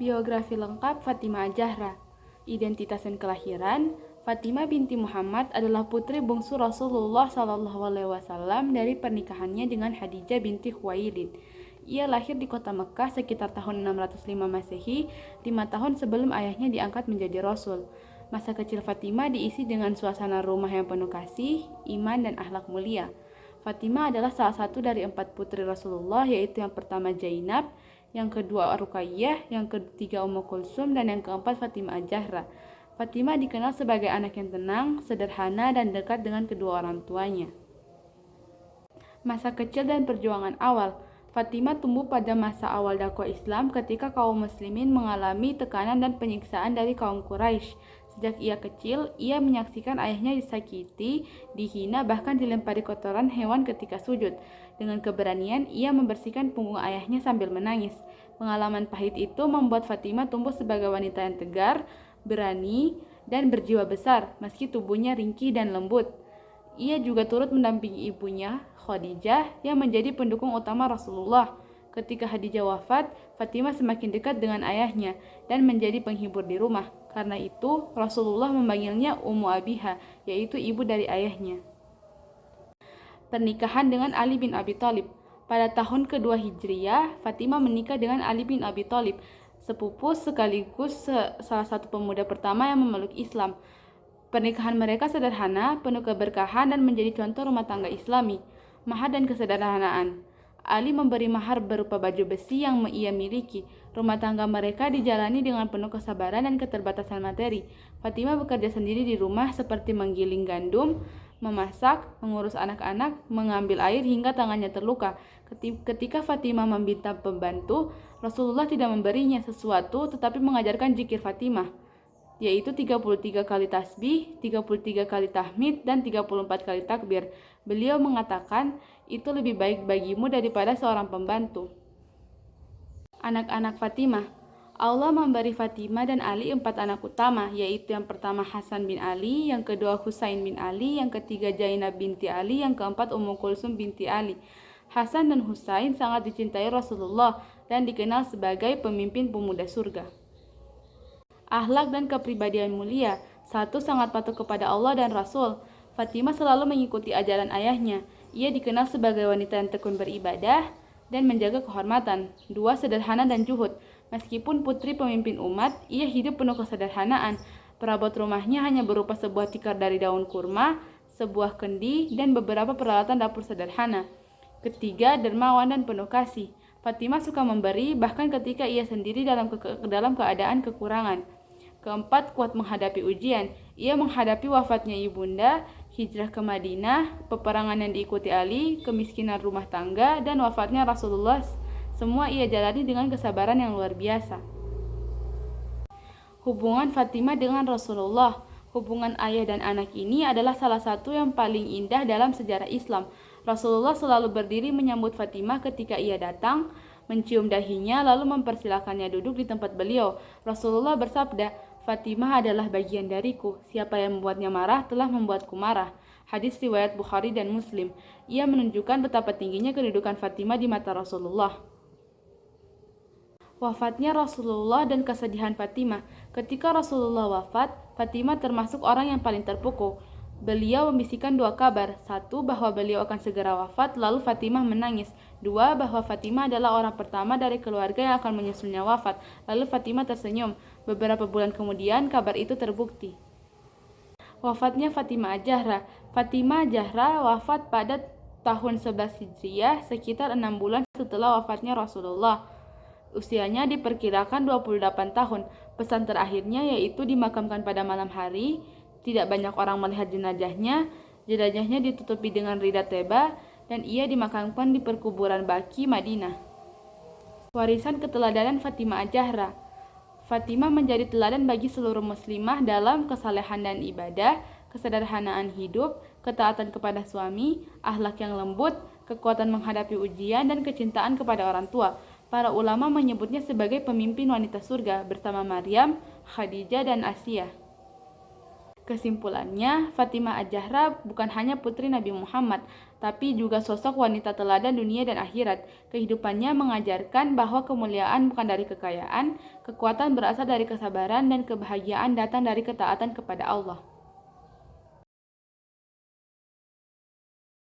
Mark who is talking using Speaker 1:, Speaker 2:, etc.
Speaker 1: Biografi lengkap Fatimah Az-Zahra. Identitas dan kelahiran. Fatimah binti Muhammad adalah putri bungsu Rasulullah SAW dari pernikahannya dengan Khadijah binti Khuwailid. Ia lahir di kota Mekah sekitar tahun 605 Masehi, 5 tahun sebelum ayahnya diangkat menjadi Rasul. Masa kecil Fatimah diisi dengan suasana rumah yang penuh kasih, iman, dan akhlak mulia. Fatimah adalah salah satu dari 4 putri Rasulullah, yaitu yang pertama Zainab, yang kedua Ruqayyah, yang ketiga Ummu Kulsum, dan yang keempat Fatimah Az-Zahra. Fatimah dikenal sebagai anak yang tenang, sederhana, dan dekat dengan kedua orang tuanya. Masa kecil dan perjuangan awal. Fatimah tumbuh pada masa awal dakwah Islam ketika kaum muslimin mengalami tekanan dan penyiksaan dari kaum Quraisy. Sejak ia kecil, ia menyaksikan ayahnya disakiti, dihina, bahkan dilempari kotoran hewan ketika sujud. Dengan keberanian, ia membersihkan punggung ayahnya sambil menangis. Pengalaman pahit itu membuat Fatimah tumbuh sebagai wanita yang tegar, berani, dan berjiwa besar, meski tubuhnya ringkih dan lembut. Ia juga turut mendampingi ibunya, Khadijah, yang menjadi pendukung utama Rasulullah. Ketika Khadijah wafat, Fatimah semakin dekat dengan ayahnya dan menjadi penghibur di rumah. Karena itu, Rasulullah memanggilnya Ummu Abiha, yaitu ibu dari ayahnya. Pernikahan dengan Ali bin Abi Thalib. Pada tahun kedua Hijriyah, Fatimah menikah dengan Ali bin Abi Thalib, sepupu sekaligus salah satu pemuda pertama yang memeluk Islam. Pernikahan mereka sederhana, penuh keberkahan, dan menjadi contoh rumah tangga Islami. Mahar dan kesederhanaan. Ali memberi mahar berupa baju besi yang ia miliki. Rumah tangga mereka dijalani dengan penuh kesabaran dan keterbatasan materi. Fatimah bekerja sendiri di rumah seperti menggiling gandum, memasak, mengurus anak-anak, mengambil air hingga tangannya terluka. Ketika Fatimah meminta pembantu, Rasulullah tidak memberinya sesuatu tetapi mengajarkan zikir Fatimah, yaitu 33 kali tasbih, 33 kali tahmid, dan 34 kali takbir. Beliau mengatakan, itu lebih baik bagimu daripada seorang pembantu. Anak-anak Fatimah. Allah memberi Fatimah dan Ali 4 anak utama, yaitu yang pertama Hasan bin Ali, yang kedua Husain bin Ali, yang ketiga Zainab binti Ali, yang keempat Ummu Kulsum binti Ali. Hasan dan Husain sangat dicintai Rasulullah dan dikenal sebagai pemimpin pemuda surga. Akhlak dan kepribadian mulia. 1. Sangat patuh kepada Allah dan Rasul. Fatimah selalu mengikuti ajaran ayahnya. Ia dikenal sebagai wanita yang tekun beribadah dan menjaga kehormatan. 2. Sederhana dan zuhud. Meskipun putri pemimpin umat, ia hidup penuh kesederhanaan. Perabot rumahnya hanya berupa sebuah tikar dari daun kurma, sebuah kendi, dan beberapa peralatan dapur sederhana. 3. Dermawan dan penuh kasih. Fatimah suka memberi bahkan ketika ia sendiri dalam keadaan kekurangan. 4. Kuat menghadapi ujian. Ia menghadapi wafatnya ibunda, hijrah ke Madinah, peperangan yang diikuti Ali, kemiskinan rumah tangga, dan wafatnya Rasulullah. Semua ia jalani dengan kesabaran yang luar biasa. Hubungan Fatimah dengan Rasulullah. Hubungan ayah dan anak ini adalah salah satu yang paling indah dalam sejarah Islam. Rasulullah selalu berdiri menyambut Fatimah ketika ia datang, mencium dahinya, lalu mempersilakannya duduk di tempat beliau. Rasulullah bersabda, Fatimah adalah bagian dariku. Siapa yang membuatnya marah telah membuatku marah. Hadis riwayat Bukhari dan Muslim. Ia menunjukkan betapa tingginya kedudukan Fatimah di mata Rasulullah. Wafatnya Rasulullah dan kesedihan Fatimah. Ketika Rasulullah wafat, Fatimah termasuk orang yang paling terpukul. Beliau membisikkan 2 kabar. 1. Bahwa beliau akan segera wafat, lalu Fatimah menangis. 2. Bahwa Fatimah adalah orang pertama dari keluarga yang akan menyusulnya wafat. Lalu Fatimah tersenyum. Beberapa bulan kemudian, kabar itu terbukti. Wafatnya Fatimah Az-Zahra. Fatimah Az-Zahra wafat pada tahun 11 Hijriyah, sekitar 6 bulan setelah wafatnya Rasulullah. Usianya diperkirakan 28 tahun. Pesan terakhirnya yaitu dimakamkan pada malam hari. Tidak banyak orang melihat jenazahnya. Jenazahnya ditutupi dengan rida teba dan ia dimakamkan di perkuburan Baqi, Madinah. Warisan keteladanan Fatimah Az-Zahra. Fatimah menjadi teladan bagi seluruh muslimah dalam kesalehan dan ibadah, kesederhanaan hidup, ketaatan kepada suami, akhlak yang lembut, kekuatan menghadapi ujian, dan kecintaan kepada orang tua. Para ulama menyebutnya sebagai pemimpin wanita surga bersama Maryam, Khadijah, dan Asia. Kesimpulannya, Fatimah Az-Zahra bukan hanya putri Nabi Muhammad, tapi juga sosok wanita teladan dunia dan akhirat. Kehidupannya mengajarkan bahwa kemuliaan bukan dari kekayaan, kekuatan berasal dari kesabaran, dan kebahagiaan datang dari ketaatan kepada Allah.